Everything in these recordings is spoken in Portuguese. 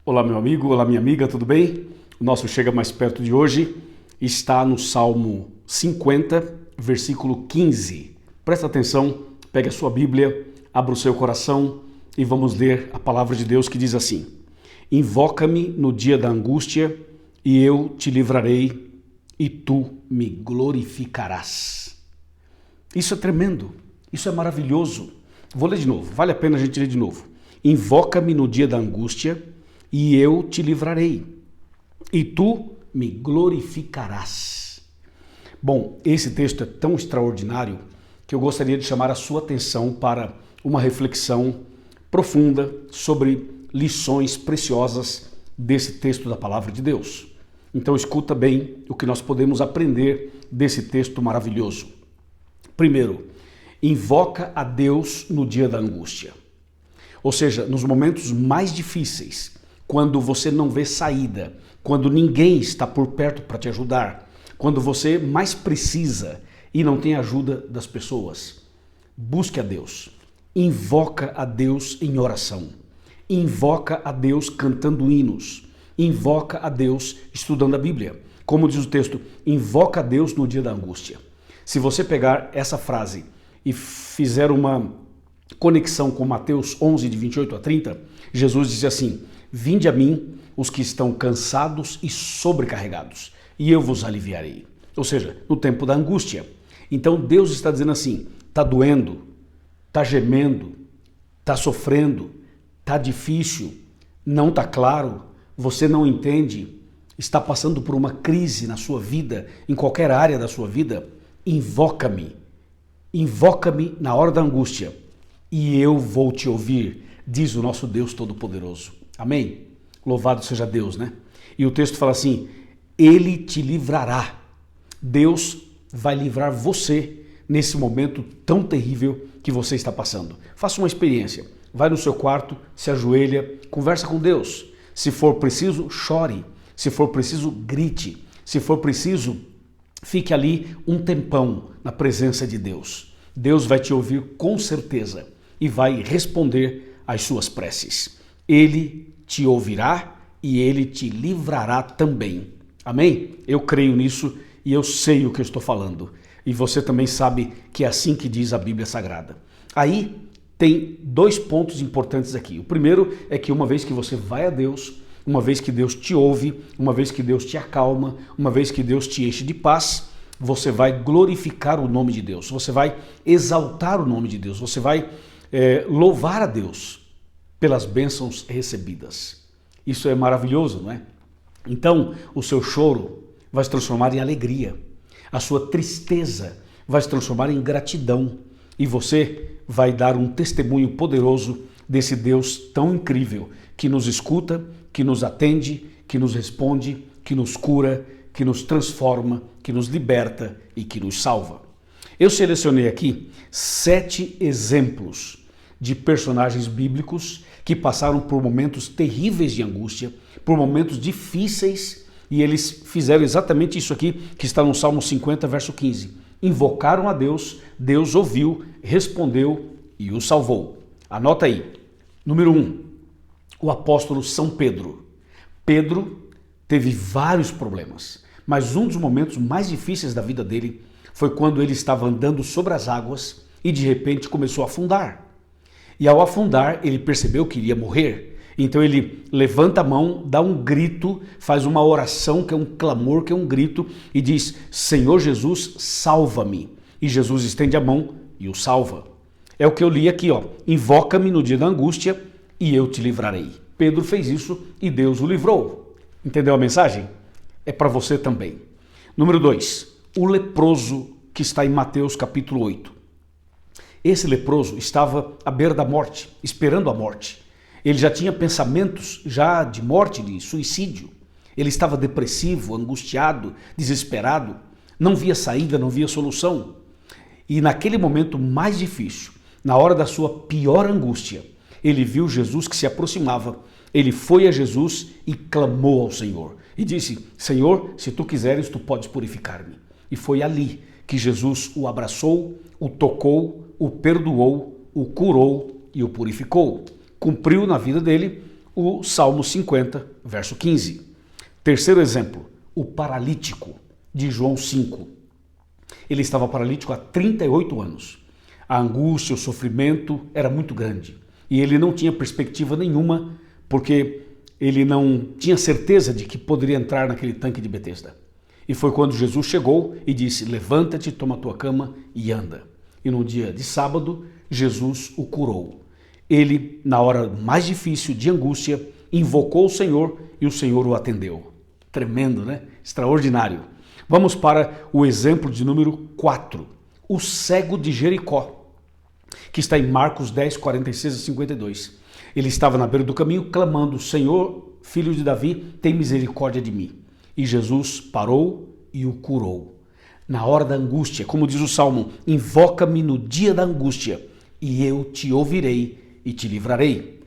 Olá, meu amigo, olá, minha amiga, tudo bem? O nosso Chega Mais Perto de hoje está no Salmo 50, versículo 15. Presta atenção, pegue a sua Bíblia, abra o seu coração e vamos ler a palavra de Deus que diz assim: Invoca-me no dia da angústia e eu te livrarei e tu me glorificarás. Isso é tremendo, isso é maravilhoso. Vou ler de novo, vale a pena a gente ler de novo. Invoca-me no dia da angústia e eu te livrarei, e tu me glorificarás. Bom, esse texto é tão extraordinário que eu gostaria de chamar a sua atenção para uma reflexão profunda sobre lições preciosas desse texto da palavra de Deus. Então escuta bem o que nós podemos aprender desse texto maravilhoso. Primeiro, invoca a Deus no dia da angústia. Ou seja, nos momentos mais difíceis, quando você não vê saída, quando ninguém está por perto para te ajudar, quando você mais precisa e não tem ajuda das pessoas, busque a Deus, invoca a Deus em oração, invoca a Deus cantando hinos, invoca a Deus estudando a Bíblia. Como diz o texto, invoca a Deus no dia da angústia. Se você pegar essa frase e fizer uma conexão com Mateus 11, de 28 a 30, Jesus diz assim: Vinde a mim os que estão cansados e sobrecarregados, e eu vos aliviarei. Ou seja, no tempo da angústia. Então Deus está dizendo assim: está doendo, está gemendo, está sofrendo, está difícil, não está claro, você não entende, está passando por uma crise na sua vida, em qualquer área da sua vida, invoca-me na hora da angústia e eu vou te ouvir, diz o nosso Deus Todo-Poderoso. Amém? Louvado seja Deus, né? E o texto fala assim: Ele te livrará. Deus vai livrar você nesse momento tão terrível que você está passando. Faça uma experiência. Vai no seu quarto, se ajoelha, conversa com Deus. Se for preciso, chore. Se for preciso, grite. Se for preciso, fique ali um tempão na presença de Deus. Deus vai te ouvir com certeza e vai responder às suas preces. Ele te ouvirá e ele te livrará também. Amém? Eu creio nisso e eu sei o que eu estou falando. E você também sabe que é assim que diz a Bíblia Sagrada. Aí tem dois pontos importantes aqui. O primeiro é que uma vez que você vai a Deus, uma vez que Deus te ouve, uma vez que Deus te acalma, uma vez que Deus te enche de paz, você vai glorificar o nome de Deus, você vai exaltar o nome de Deus, você vai louvar a Deus pelas bênçãos recebidas. Isso é maravilhoso, não é? Então, o seu choro vai se transformar em alegria, a sua tristeza vai se transformar em gratidão e você vai dar um testemunho poderoso desse Deus tão incrível que nos escuta, que nos atende, que nos responde, que nos cura, que nos transforma, que nos liberta e que nos salva. Eu selecionei aqui 7 exemplos de personagens bíblicos que passaram por momentos terríveis de angústia, por momentos difíceis, e eles fizeram exatamente isso aqui que está no Salmo 50, verso 15. Invocaram a Deus, Deus ouviu, respondeu e os salvou. Anota aí. Número 1, o apóstolo São Pedro. Pedro teve vários problemas, mas um dos momentos mais difíceis da vida dele foi quando ele estava andando sobre as águas e de repente começou a afundar. E ao afundar, ele percebeu que iria morrer. Então ele levanta a mão, dá um grito, faz uma oração que é um clamor, que é um grito e diz: Senhor Jesus, salva-me. E Jesus estende a mão e o salva. É o que eu li aqui, ó. Invoca-me no dia da angústia e eu te livrarei. Pedro fez isso e Deus o livrou. Entendeu a mensagem? É para você também. Número 2, o leproso que está em Mateus capítulo 8. Esse leproso estava à beira da morte, esperando a morte. Ele já tinha pensamentos já de morte, de suicídio. Ele estava depressivo, angustiado, desesperado. Não via saída, não via solução. E naquele momento mais difícil, na hora da sua pior angústia, ele viu Jesus que se aproximava. Ele foi a Jesus e clamou ao Senhor. E disse: Senhor, se tu quiseres, tu podes purificar-me. E foi ali que Jesus o abraçou, o tocou, o perdoou, o curou e o purificou. Cumpriu na vida dele o Salmo 50, verso 15. Terceiro exemplo, o paralítico de João 5. Ele estava paralítico há 38 anos. A angústia, o sofrimento era muito grande. E ele não tinha perspectiva nenhuma, porque ele não tinha certeza de que poderia entrar naquele tanque de Betesda. E foi quando Jesus chegou e disse: levanta-te, toma a tua cama e anda. E no dia de sábado, Jesus o curou. Ele, na hora mais difícil de angústia, invocou o Senhor e o Senhor o atendeu. Tremendo, né? Extraordinário. Vamos para o exemplo de número 4. O cego de Jericó, que está em Marcos 10, 46 a 52. Ele estava na beira do caminho clamando: Senhor, filho de Davi, tem misericórdia de mim. E Jesus parou e o curou. Na hora da angústia, como diz o Salmo, invoca-me no dia da angústia e eu te ouvirei e te livrarei.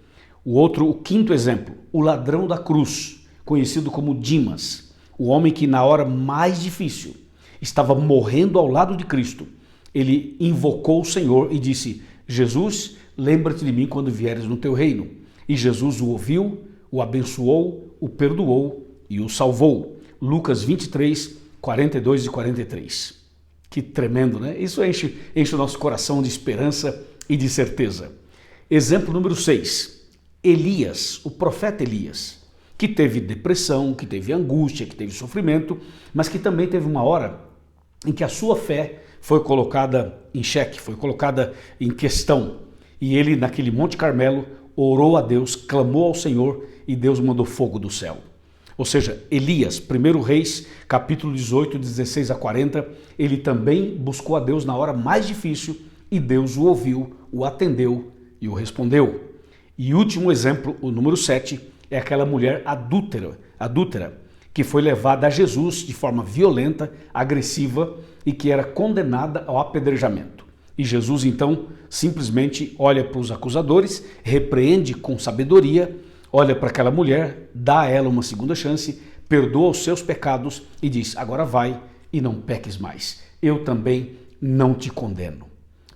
O quinto exemplo, o ladrão da cruz, conhecido como Dimas, o homem que na hora mais difícil estava morrendo ao lado de Cristo. Ele invocou o Senhor e disse: Jesus, lembra-te de mim quando vieres no teu reino. E Jesus o ouviu, o abençoou, o perdoou e o salvou. Lucas 23, 42 e 43. Que tremendo, né? Isso enche o nosso coração de esperança e de certeza. Exemplo número 6. Elias, o profeta Elias, que teve depressão, que teve angústia, que teve sofrimento, mas que também teve uma hora em que a sua fé foi colocada em xeque, foi colocada em questão. E ele, naquele Monte Carmelo, orou a Deus, clamou ao Senhor e Deus mandou fogo do céu. Ou seja, Elias, 1 Reis, capítulo 18, 16 a 40, ele também buscou a Deus na hora mais difícil e Deus o ouviu, o atendeu e o respondeu. E último exemplo, o número 7, é aquela mulher adúltera, que foi levada a Jesus de forma violenta, agressiva e que era condenada ao apedrejamento. E Jesus então simplesmente olha para os acusadores, repreende com sabedoria, olha para aquela mulher, dá a ela uma segunda chance, perdoa os seus pecados e diz: agora vai e não peques mais. Eu também não te condeno.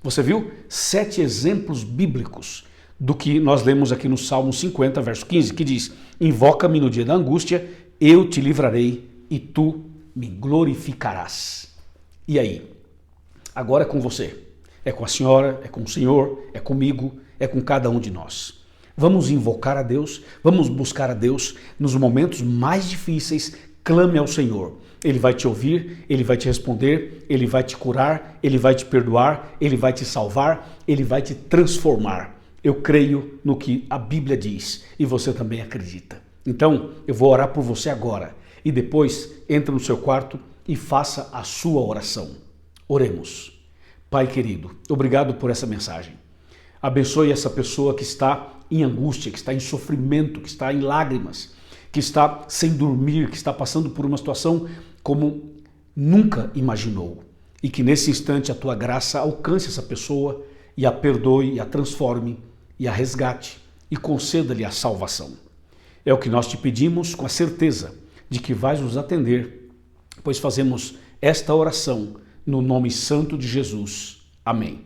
Você viu? 7 exemplos bíblicos do que nós lemos aqui no Salmo 50, verso 15, que diz: invoca-me no dia da angústia, eu te livrarei e tu me glorificarás. E aí? Agora é com você. É com a senhora, é com o Senhor, é comigo, é com cada um de nós. Vamos invocar a Deus, vamos buscar a Deus nos momentos mais difíceis. Clame ao Senhor. Ele vai te ouvir, Ele vai te responder, Ele vai te curar, Ele vai te perdoar, Ele vai te salvar, Ele vai te transformar. Eu creio no que a Bíblia diz e você também acredita. Então, eu vou orar por você agora e depois entra no seu quarto e faça a sua oração. Oremos. Pai querido, obrigado por essa mensagem. Abençoe essa pessoa que está em angústia, que está em sofrimento, que está em lágrimas, que está sem dormir, que está passando por uma situação como nunca imaginou. E que nesse instante a tua graça alcance essa pessoa e a perdoe, e a transforme, e a resgate, e conceda-lhe a salvação. É o que nós te pedimos com a certeza de que vais nos atender, pois fazemos esta oração no nome santo de Jesus. Amém.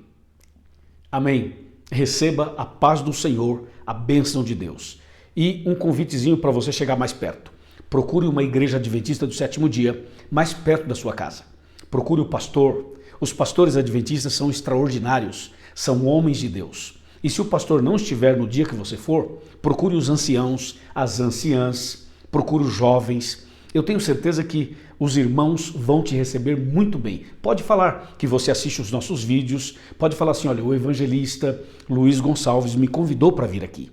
Amém. Receba a paz do Senhor, a bênção de Deus. E um convitezinho para você chegar mais perto. Procure uma igreja adventista do sétimo dia mais perto da sua casa. Procure o pastor. Os pastores adventistas são extraordinários, são homens de Deus. E se o pastor não estiver no dia que você for, procure os anciãos, as anciãs, procure os jovens. Eu tenho certeza que os irmãos vão te receber muito bem. Pode falar que você assiste os nossos vídeos, pode falar assim: olha, o evangelista Luiz Gonçalves me convidou para vir aqui.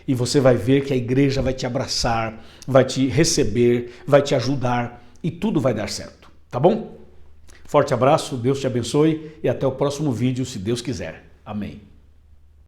E você vai ver que a igreja vai te abraçar, vai te receber, vai te ajudar e tudo vai dar certo, tá bom? Forte abraço, Deus te abençoe e até o próximo vídeo, se Deus quiser. Amém.